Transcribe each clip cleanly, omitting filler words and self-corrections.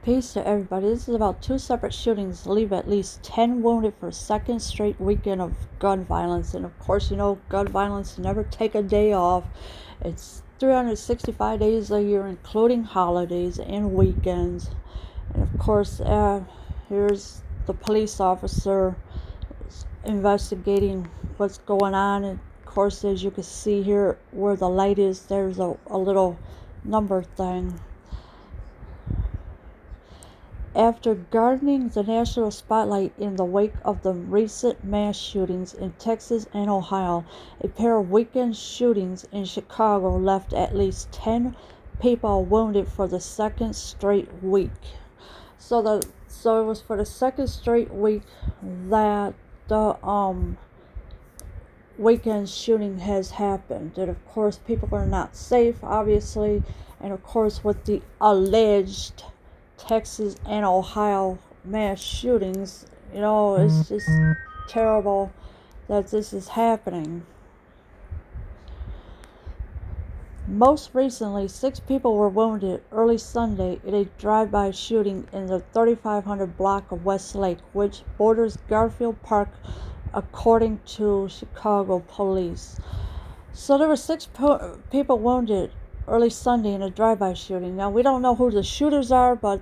Peace to everybody. This is about two separate shootings leave at least 10 wounded for a second straight weekend of gun violence. And of course, gun violence never take a day off. It's 365 days a year, including holidays and weekends. And of course, here's the police officer investigating what's going on. And of course, as you can see here where the light is, there's a little number thing. After garnering the national spotlight in the wake of the recent mass shootings in Texas and Ohio, a pair of weekend shootings in Chicago left at least 10 people wounded for the second straight week. So it was for the second straight week that the weekend shooting has happened. And of course, people are not safe, obviously, and of course, with the alleged Texas and Ohio mass shootings, it's just terrible that this is happening. Most recently, 6 people were wounded early Sunday in a drive-by shooting in the 3500 block of Westlake, which borders Garfield Park, according to Chicago police. So there were 6 people wounded early Sunday in a drive-by shooting. Now, we don't know who the shooters are, but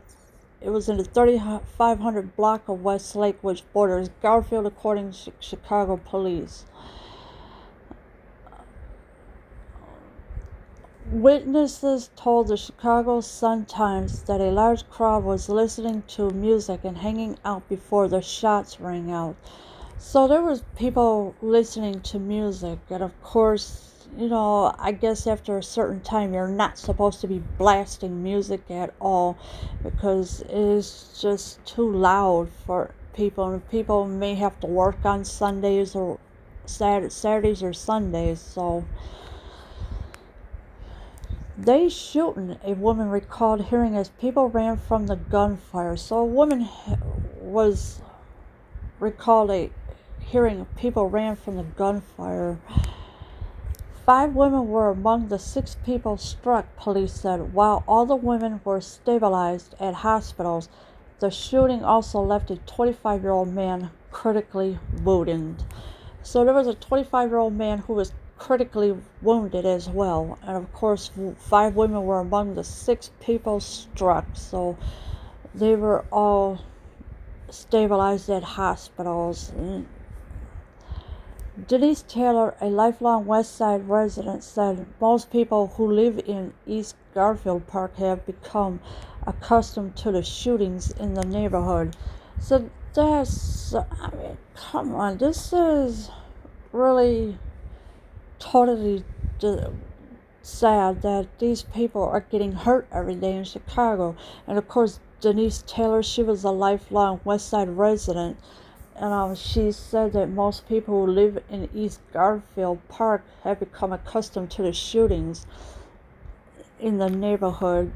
it was in the 3500 block of Westlake, which borders Garfield, according to Chicago police. Witnesses told the Chicago Sun-Times that a large crowd was listening to music and hanging out before the shots rang out. So there was people listening to music, and of course, I guess after a certain time you're not supposed to be blasting music at all because it is just too loud for people, and people may have to work on Sundays or Saturdays or Sundays. So they shooting, a woman recalled hearing as people ran from the gunfire. So a woman was recalled hearing people ran from the gunfire. 5 women were among the 6 people struck, police said. While all the women were stabilized at hospitals, the shooting also left a 25-year-old man critically wounded. So there was a 25-year-old man who was critically wounded as well. And of course, 5 women were among the 6 people struck. So they were all stabilized at hospitals. Denise Taylor, a lifelong West Side resident, said most people who live in East Garfield Park have become accustomed to the shootings in the neighborhood. So come on, this is really totally sad that these people are getting hurt every day in Chicago. And of course, Denise Taylor, she was a lifelong West Side resident. And she said that most people who live in East Garfield Park have become accustomed to the shootings in the neighborhood.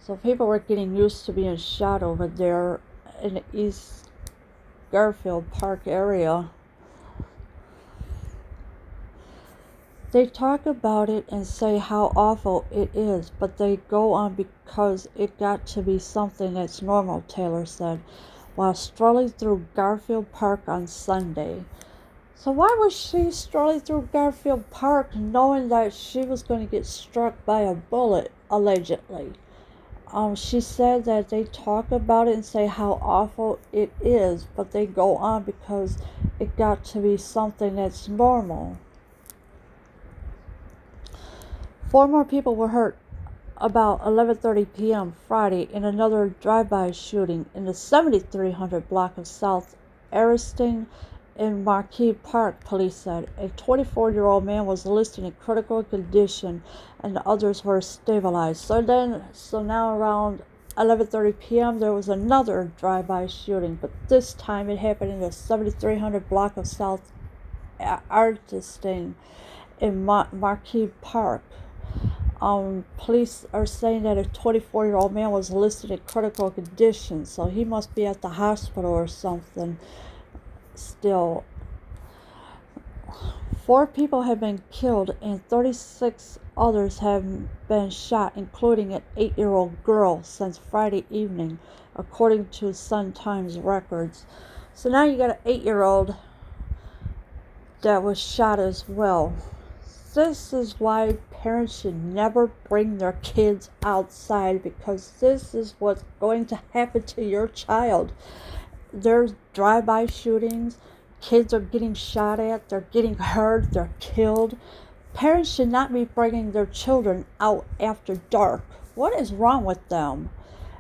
So people were getting used to being shot over there in the East Garfield Park area. They talk about it and say how awful it is, but they go on because it got to be something that's normal, Taylor said, while strolling through Garfield Park on Sunday. So why was she strolling through Garfield Park knowing that she was going to get struck by a bullet, allegedly? She said that they talk about it and say how awful it is, but they go on because it got to be something that's normal. 4 more people were hurt about 11:30 p.m. Friday in another drive-by shooting in the 7300 block of South Aristine in Marquis Park, police said. A 24-year-old man was listed in critical condition and the others were stabilized. So now around 11:30 p.m. there was another drive-by shooting, but this time it happened in the 7300 block of South Aristine in Marquis Park. Police are saying that a 24-year-old man was listed in critical condition, so he must be at the hospital or something still. 4 people have been killed and 36 others have been shot, including an 8-year-old girl, since Friday evening, according to Sun-Times records. So now you got an 8-year-old that was shot as well. This is why parents should never bring their kids outside, because this is what's going to happen to your child. There's drive-by shootings, kids are getting shot at, they're getting hurt, they're killed. Parents should not be bringing their children out after dark. What is wrong with them?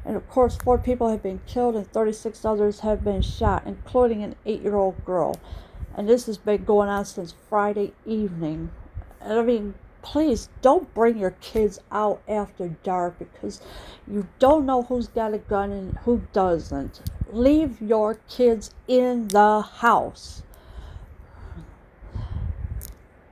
And of course, 4 people have been killed and 36 others have been shot, including an 8-year-old girl. And this has been going on since Friday evening. And I mean, please don't bring your kids out after dark, because you don't know who's got a gun and who doesn't. Leave your kids in the house.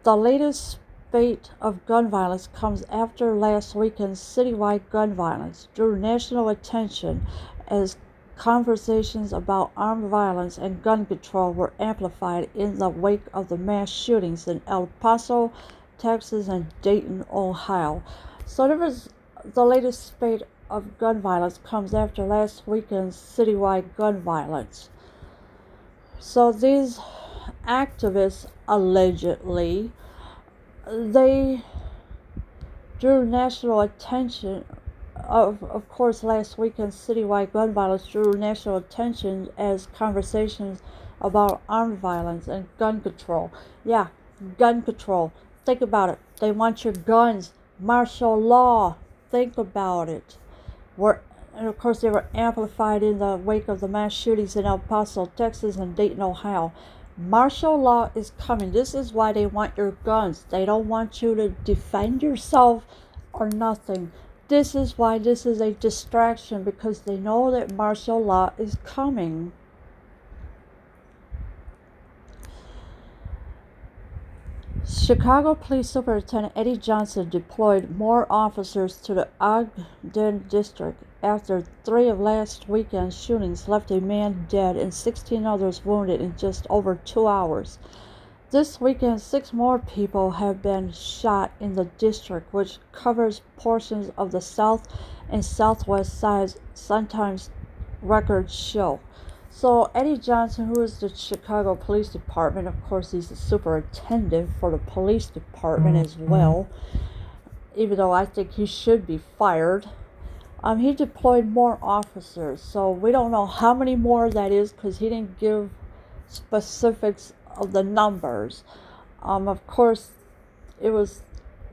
The latest spate of gun violence comes after last weekend's citywide gun violence drew national attention as conversations about armed violence and gun control were amplified in the wake of the mass shootings in El Paso, Texas, and Dayton, Ohio. So there was the latest spate of gun violence comes after last weekend's citywide gun violence. So these activists allegedly, they drew national attention. Of course, last weekend's citywide gun violence drew national attention as conversations about armed violence and gun control. Yeah, gun control. Think about it. They want your guns. Martial law. Think about it. And of course, they were amplified in the wake of the mass shootings in El Paso, Texas, and Dayton, Ohio. Martial law is coming. This is why they want your guns. They don't want you to defend yourself or nothing. This is why this is a distraction, because they know that martial law is coming. Chicago Police Superintendent Eddie Johnson deployed more officers to the Ogden District after 3 of last weekend's shootings left a man dead and 16 others wounded in just over 2 hours. This weekend, 6 more people have been shot in the district, which covers portions of the south and southwest sides, Sun-Times records show. So Eddie Johnson, who is the Chicago Police Department, of course he's the superintendent for the police department as well, even though I think he should be fired. He deployed more officers, so we don't know how many more that is, because he didn't give specifics of the numbers. Of course, it was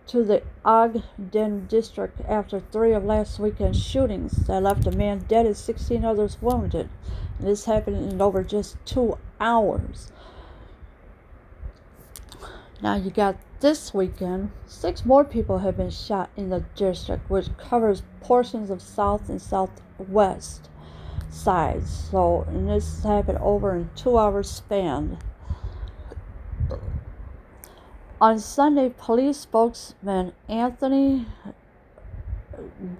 to the Ogden District after 3 of last weekend's shootings that left a man dead and 16 others wounded. And this happened in over just 2 hours. Now you got this weekend, 6 more people have been shot in the district, which covers portions of south and southwest sides. So, and this happened over in 2 hours span. On Sunday, police spokesman Anthony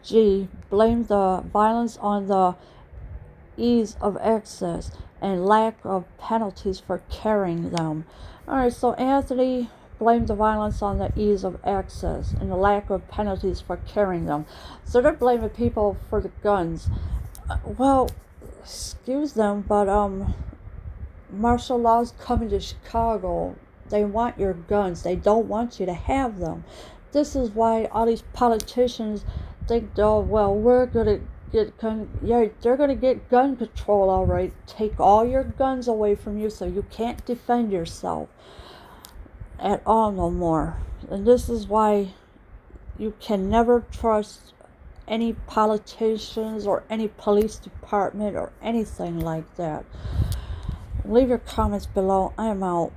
G. blamed the violence on the ease of access and lack of penalties for carrying them. Alright, so Anthony blamed the violence on the ease of access and the lack of penalties for carrying them. So they're blaming people for the guns. Well, excuse them, but martial law's coming to Chicago. They want your guns. They don't want you to have them. This is why all these politicians think, oh, well, we're going to get gun. Yeah, they're going to get gun control, all right. Take all your guns away from you so you can't defend yourself at all no more. And this is why you can never trust any politicians or any police department or anything like that. Leave your comments below. I am out.